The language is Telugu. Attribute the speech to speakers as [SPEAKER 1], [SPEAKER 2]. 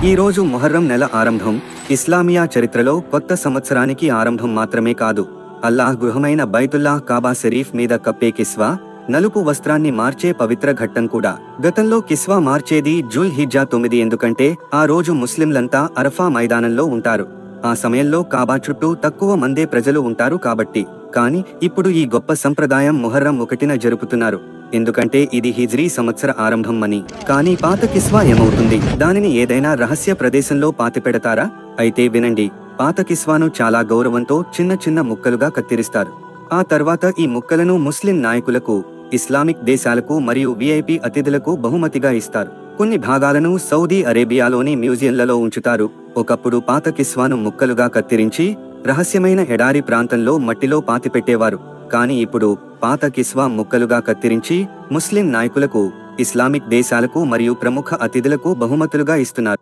[SPEAKER 1] ఈ రోజు ముహర్రం నెల ఆరంభం ఇస్లామియా చరిత్రలో కొత్త సంవత్సరానికి ఆరంభం మాత్రమే కాదు, అల్లాహ్ గృహమైన బైతుల్లాహ్ కాబా షరీఫ్ మీద కప్పే కిస్వా, నలుపు వస్త్రాన్ని మార్చే పవిత్ర ఘట్టం కూడా. గతంలో కిస్వా మార్చేది జుల్ హిజ్జా 9 ఎందుకంటే ఆ రోజు ముస్లింలంతా అరఫా మైదానంలో ఉంటారు. ఆ సమయంలో కాబా చుట్టూ తక్కువ మందే ప్రజలు ఉంటారు కాబట్టి. కానీ ఇప్పుడు ఈ గొప్ప సంప్రదాయం ముహర్రం 1న జరుపుతున్నారు, ఎందుకంటే ఇది హిజ్రీ సంవత్సర ఆరంభం అని. కానీ పాత కిస్వా ఏమవుతుంది? దానిని ఏదైనా రహస్య ప్రదేశంలో పాతిపెడతారా? అయితే వినండి, పాత కిస్వాను చాలా గౌరవంతో చిన్న చిన్న ముక్కలుగా కత్తిరిస్తారు. ఆ తర్వాత ఈ ముక్కలను ముస్లిం నాయకులకు, ఇస్లామిక్ దేశాలకు మరియు విఐపి అతిథులకు బహుమతిగా ఇస్తారు. కొన్ని భాగాలను సౌదీ అరేబియాలోని మ్యూజియంలలో ఉంచుతారు. ఒకప్పుడు పాత కిస్వాను ముక్కలుగా కత్తిరించి రహస్యమైన ఎడారి ప్రాంతంలో మట్టిలో పాతిపెట్టేవారు. కానీ ఇప్పుడు పాత కిస్వా ముక్కలుగా కత్తిరించి ముస్లిం నాయకులకు, ఇస్లామిక్ దేశాలకు మరియు ప్రముఖ అతిథులకు బహుమతులుగా ఇస్తున్నారు.